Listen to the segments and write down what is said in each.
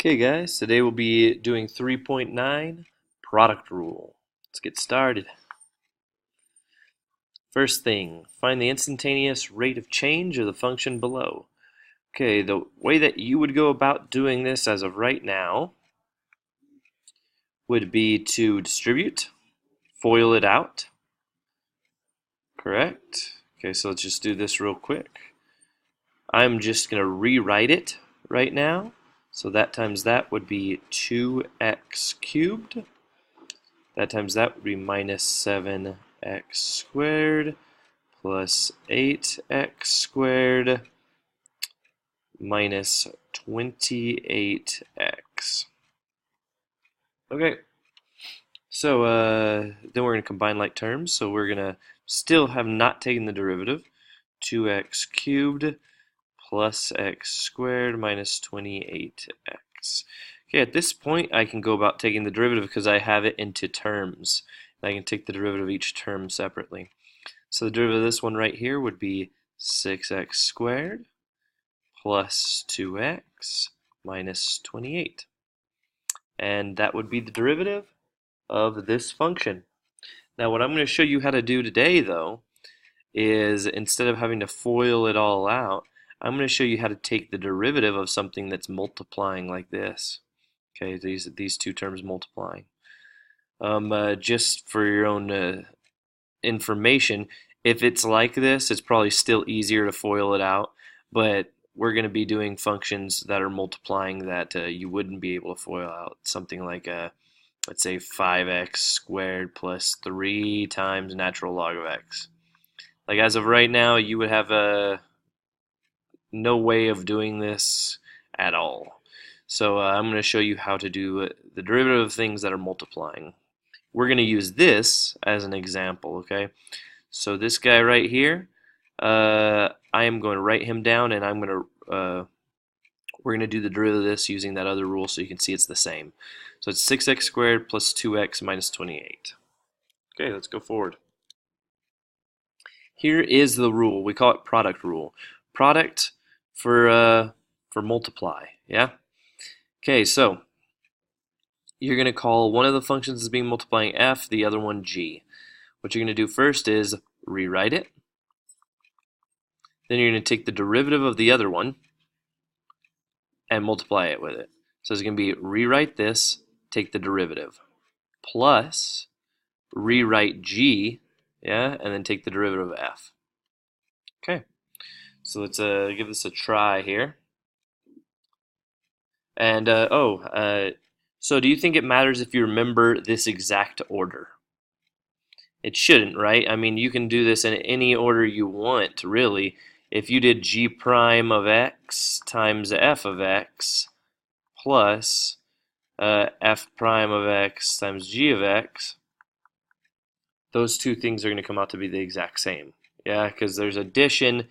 Okay guys, today we'll be doing 3.9 product rule. Let's get started. First thing, find the instantaneous rate of change of the function below. Okay, the way that you would go about doing this as of right now would be to distribute, FOIL it out, correct? Okay, so let's just do this real quick. I'm just going to rewrite it right now. So that times that would be 2x cubed. That times that would be minus 7x squared plus 8x squared minus 28x. Okay, so then we're going to combine like terms. So we're going to still have not taken the derivative. 2x cubed plus x squared minus 28x. Okay, at this point I can go about taking the derivative because I have it into terms. And I can take the derivative of each term separately. So the derivative of this one right here would be 6x squared plus 2x minus 28. And that would be the derivative of this function. Now what I'm going to show you how to do today though is instead of having to FOIL it all out, I'm going to show you how to take the derivative of something that's multiplying like this. Okay, these two terms multiplying. Just for your own information, if it's like this, it's probably still easier to FOIL it out, but we're going to be doing functions that are multiplying that you wouldn't be able to FOIL out. Something like, let's say 5x squared plus 3 times natural log of x. Like as of right now, you would have no way of doing this at all. So I'm going to show you how to do the derivative of things that are multiplying. We're going to use this as an example, okay? So this guy right here, I am going to write him down, and we're going to do the derivative of this using that other rule so you can see it's the same. So it's 6x squared plus 2x minus 28. Okay, let's go forward. Here is the rule. We call it product rule. Product for multiply, yeah? Okay, so you're going to call one of the functions as being multiplying f, the other one g. What you're going to do first is rewrite it. Then you're going to take the derivative of the other one and multiply it with it. So it's going to be rewrite this, take the derivative, plus rewrite g, yeah, and then take the derivative of f. Okay, so let's give this a try here. And so do you think it matters if you remember this exact order? It shouldn't, right? I mean, you can do this in any order you want, really. If you did g prime of x times f of x plus f prime of x times g of x, those two things are going to come out to be the exact same. Yeah, because there's addition,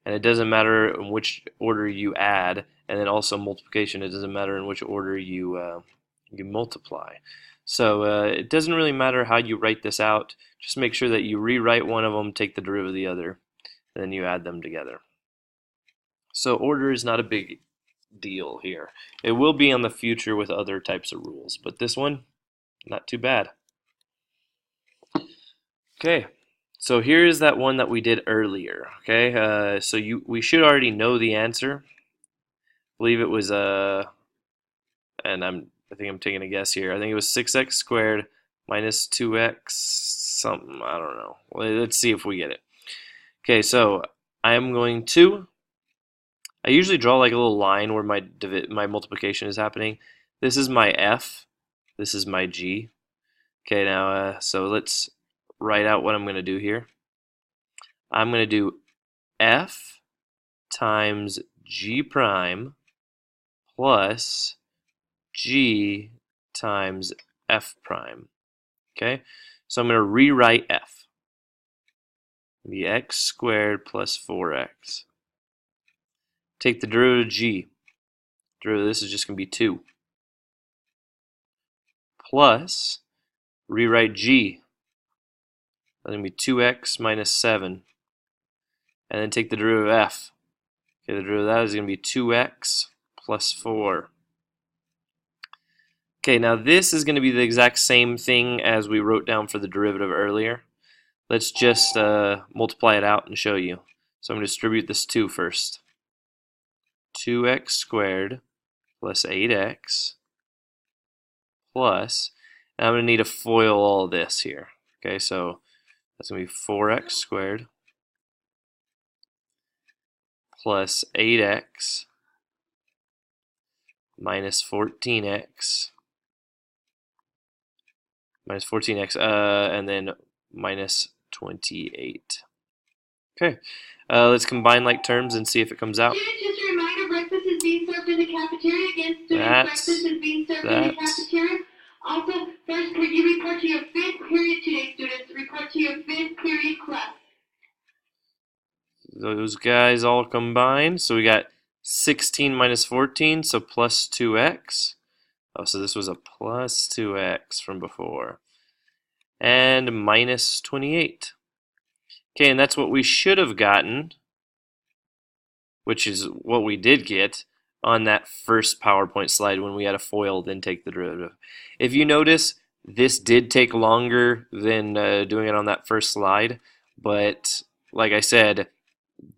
and it doesn't matter in which order you add, and then also multiplication, it doesn't matter in which order you multiply. So it doesn't really matter how you write this out. Just make sure that you rewrite one of them, take the derivative of the other, and then you add them together. So order is not a big deal here. It will be on the future with other types of rules, but this one, not too bad. Okay, so here's that one that we did earlier. Okay, so we should already know the answer. I believe it was and I think I'm taking a guess here. I think it was 6x squared minus 2x something. I don't know. Let's see if we get it. Okay, so I am going to. I usually draw like a little line where my multiplication is happening. This is my f. This is my g. Okay, now so let's write out what I'm going to do here. I'm going to do f times g prime plus g times f prime. Okay, so I'm going to rewrite f. It'll be x squared plus 4x. Take the derivative of g. Derivative of this is just going to be 2. Plus, rewrite g. That's going to be 2x minus 7. And then take the derivative of f. Okay, the derivative of that is going to be 2x plus 4. Okay, now this is going to be the exact same thing as we wrote down for the derivative earlier. Let's just multiply it out and show you. So I'm going to distribute this 2 first. 2x squared plus 8x plus, and I'm going to need to FOIL all this here. Okay, so that's going to be 4x squared plus 8x minus 14x and then minus 28. Okay, let's combine like terms and see if it comes out. Students, just a reminder, breakfast is being served in the cafeteria. Again, students, breakfast is being served in the cafeteria. Also, first, could you report to your 5th period today, students? Report to your 5th period class. Those guys all combined. So we got 16 minus 14, so plus 2x. Oh, so this was a plus 2x from before. And minus 28. Okay, and that's what we should have gotten, which is what we did get on that first PowerPoint slide when we had a FOIL, then take the derivative. If you notice, this did take longer than doing it on that first slide, but like I said,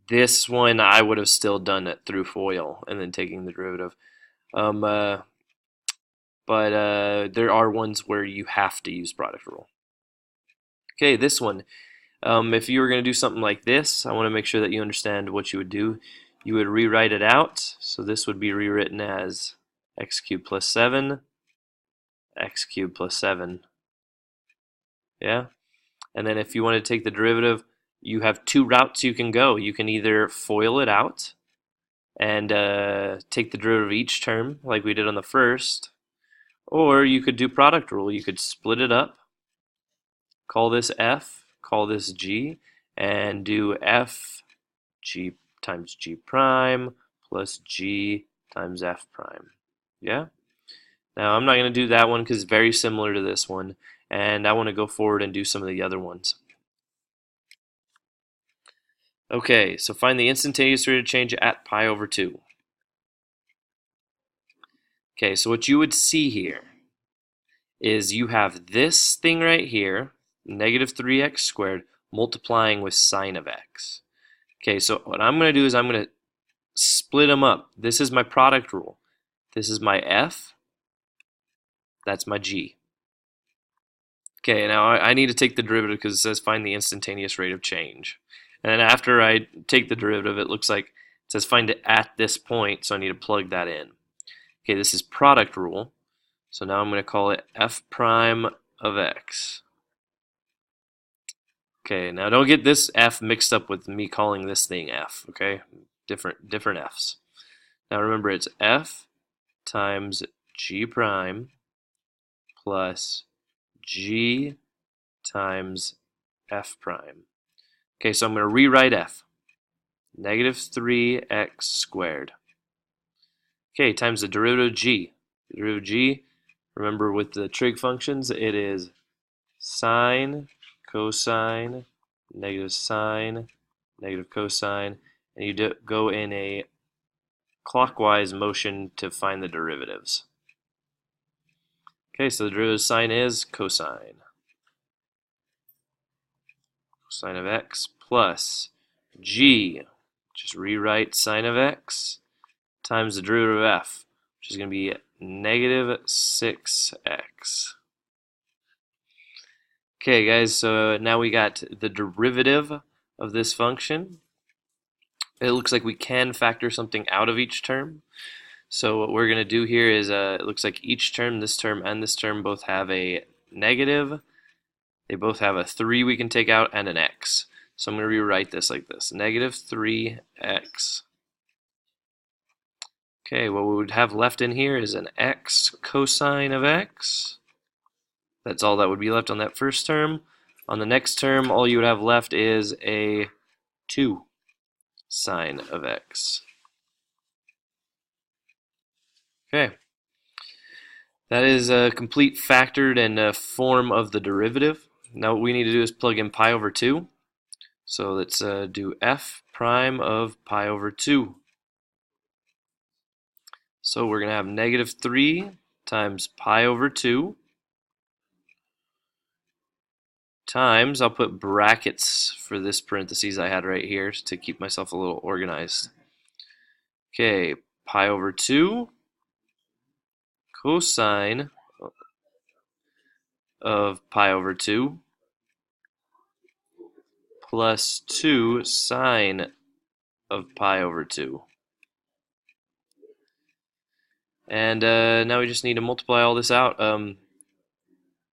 this one I would have still done it through FOIL and then taking the derivative. But there are ones where you have to use product rule. Okay, this one. If you were going to do something like this, I want to make sure that you understand what you would do. You would rewrite it out. So this would be rewritten as x cubed plus 7, x cubed plus 7. Yeah? And then if you want to take the derivative, you have 2 routes you can go. You can either FOIL it out and take the derivative of each term like we did on the first, or you could do product rule. You could split it up, call this f, call this g, and do f g times g prime plus g times f prime. Yeah? Now I'm not going to do that one because it's very similar to this one, and I want to go forward and do some of the other ones. Okay, so find the instantaneous rate of change at pi over 2. Okay, so what you would see here is you have this thing right here, negative 3x squared, multiplying with sine of x. Okay, so what I'm going to do is I'm going to split them up. This is my product rule. This is my f. That's my g. Okay, now I need to take the derivative because it says find the instantaneous rate of change. And then after I take the derivative, it looks like it says find it at this point, so I need to plug that in. Okay, this is product rule. So now I'm going to call it f prime of x. Okay, now don't get this f mixed up with me calling this thing f, okay? Different f's. Now remember, it's f times g prime plus g times f prime. Okay, so I'm going to rewrite f. Negative 3x squared. Okay, times the derivative of g. The derivative of g, remember with the trig functions, it is sine, cosine, negative sine, negative cosine, and you go in a clockwise motion to find the derivatives. Okay, so the derivative of sine is cosine. Cosine of x plus g, just rewrite sine of x, times the derivative of f, which is going to be negative 6x. Okay, guys, so now we got the derivative of this function. It looks like we can factor something out of each term. So what we're going to do here is, it looks like each term, this term and this term, both have a negative. They both have a 3 we can take out and an x. So I'm going to rewrite this like this. Negative 3x. Okay, what we would have left in here is an x cosine of x. That's all that would be left on that first term. On the next term, all you would have left is a 2 sine of x. Okay. That is a complete factored and a form of the derivative. Now what we need to do is plug in pi over 2. So let's do f prime of pi over 2. So we're going to have negative 3 times pi over 2 times, I'll put brackets for this parentheses I had right here to keep myself a little organized. Okay, pi over 2 cosine of pi over 2 plus 2 sine of pi over 2. And now we just need to multiply all this out.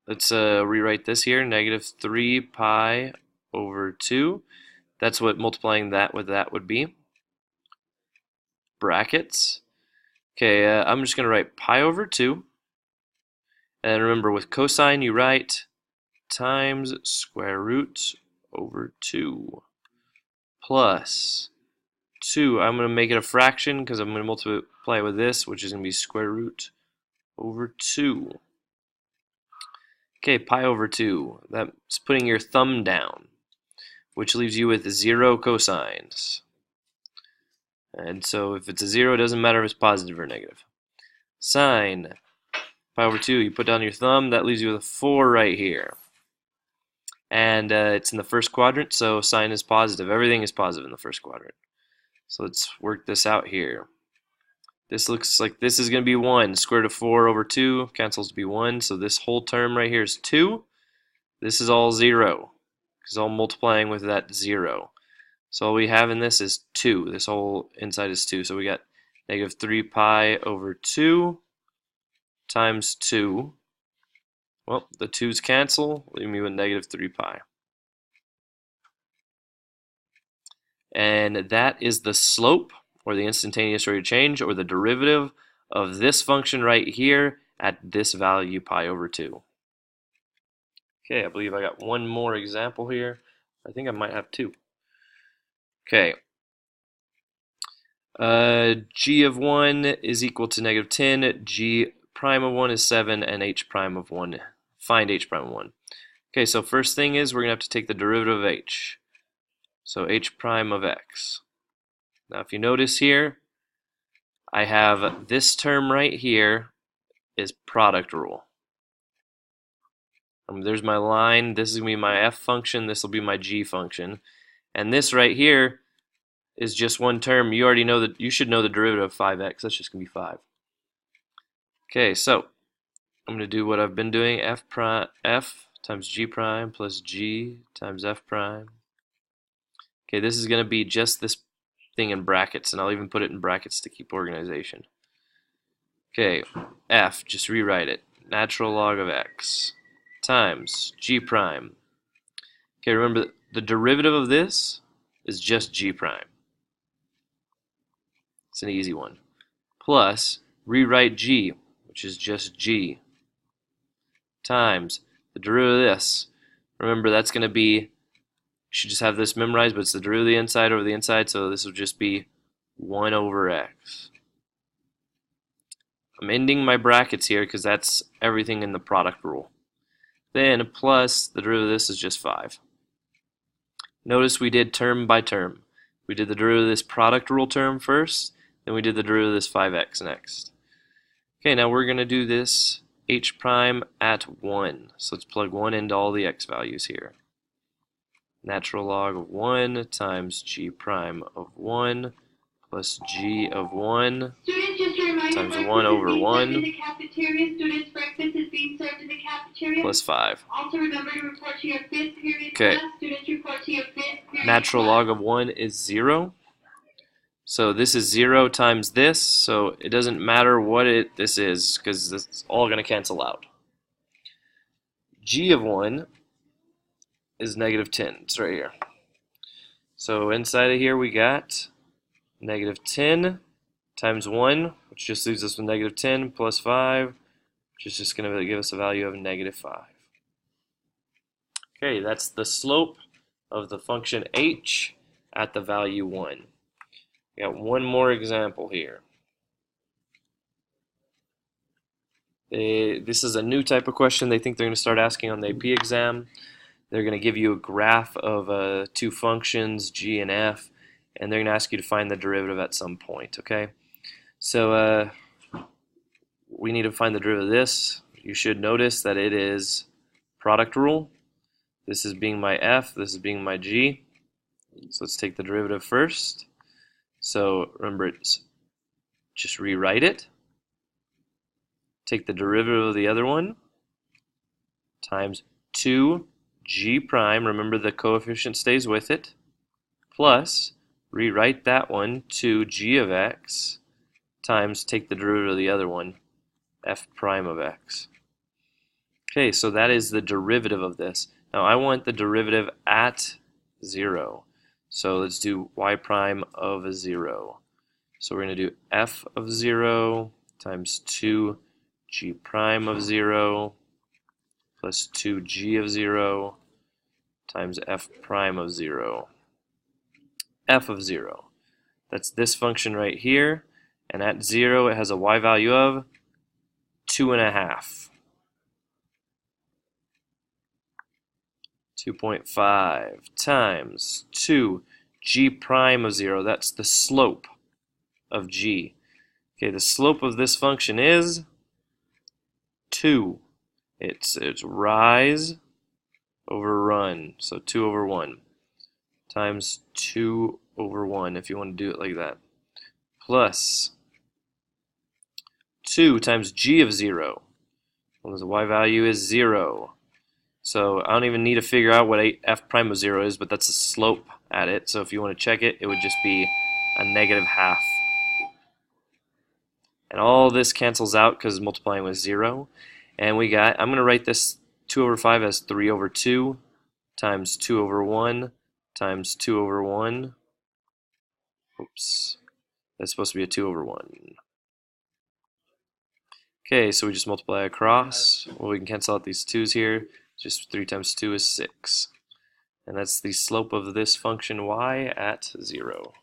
Let's rewrite this here, negative 3 pi over 2. That's what multiplying that with that would be. Brackets. Okay, I'm just going to write pi over 2. And remember, with cosine, you write times square root over 2 plus 2. I'm going to make it a fraction because I'm going to multiply it with this, which is going to be square root over 2. Okay, pi over 2. That's putting your thumb down, which leaves you with 0 cosines. And so if it's a 0, it doesn't matter if it's positive or negative. Sine pi over 2, you put down your thumb, that leaves you with a 4 right here. And it's in the first quadrant, so sine is positive. Everything is positive in the first quadrant. So let's work this out here. This looks like this is going to be 1. Square root of 4 over 2 cancels to be 1. So this whole term right here is 2. This is all 0, because all multiplying with that 0. So all we have in this is 2. This whole inside is 2. So we got negative 3 pi over 2 times 2. Well, the 2's cancel, leaving me with negative 3 pi. And that is the slope, or the instantaneous rate of change, or the derivative of this function right here at this value, pi over 2. Okay, I believe I got one more example here. I think I might have 2. Okay. G of 1 is equal to negative 10. G prime of 1 is 7, and h prime of 1. Find h prime of 1. Okay, so first thing is we're going to have to take the derivative of h. So h prime of x. Now if you notice here, I have this term right here is product rule. There's my line. This is going to be my f function. This will be my g function. And this right here is just one term. You already know that you should know the derivative of 5x. That's just going to be 5. Okay, so I'm going to do what I've been doing. F times g prime plus g times f prime. Okay, this is going to be just this thing in brackets, and I'll even put it in brackets to keep organization. Okay, f, just rewrite it. Natural log of x times g prime. Okay, remember the derivative of this is just g prime. It's an easy one. Plus, rewrite g, which is just g, times the derivative of this. Remember, that's going to be, you should just have this memorized, but it's the derivative of the inside over the inside, so this will just be 1 over x. I'm ending my brackets here because that's everything in the product rule. Then plus the derivative of this is just 5. Notice we did term by term. We did the derivative of this product rule term first, then we did the derivative of this 5x next. Okay, now we're going to do this h prime at 1. So let's plug 1 into all the x values here. Natural log of 1 times g prime of 1 plus g of 1 times 1 over 1 plus 5. Also remember to report to your 5th period Okay. class. Students report to your 5th period Natural class. log of 1 is 0. So this is 0 times this, so it doesn't matter what this is, because it's all going to cancel out. G of 1 is negative 10. It's right here. So inside of here we got negative 10 times 1, which just leaves us with negative 10 plus 5, which is just going to give us a value of negative 5. Okay, that's the slope of the function h at the value 1. We got one more example here. This is a new type of question they think they're going to start asking on the AP exam. They're going to give you a graph of 2 functions, g and f, and they're going to ask you to find the derivative at some point, okay? So we need to find the derivative of this. You should notice that it is product rule. This is being my f, this is being my g. So let's take the derivative first. So remember, it's just rewrite it. Take the derivative of the other one times 2g prime, remember the coefficient stays with it, plus rewrite that one to g of x times take the derivative of the other one, f prime of x. Okay, so that is the derivative of this. Now I want the derivative at 0. So let's do y prime of 0. So we're going to do f of 0 times 2g prime of 0 plus 2g of 0 times f prime of 0. F of 0. That's this function right here. And at 0 it has a y value of 2.5. 2.5 times 2g prime of 0. That's the slope of g. Okay, the slope of this function is 2. It's rise over run. So 2 over 1 times 2 over 1 if you want to do it like that. Plus 2 times g of 0. Well, the y value is 0. So I don't even need to figure out what f prime of 0 is, but that's the slope at it. So if you want to check it, it would just be a -0.5. And all this cancels out because multiplying with 0. And we got, I'm going to write this 2 over 5 as 3 over 2 times 2 over 1 times 2 over 1. Oops. That's supposed to be a 2 over 1. Okay, so we just multiply across. Well, we can cancel out these 2's here. Just 3 times 2 is 6. And that's the slope of this function y at 0.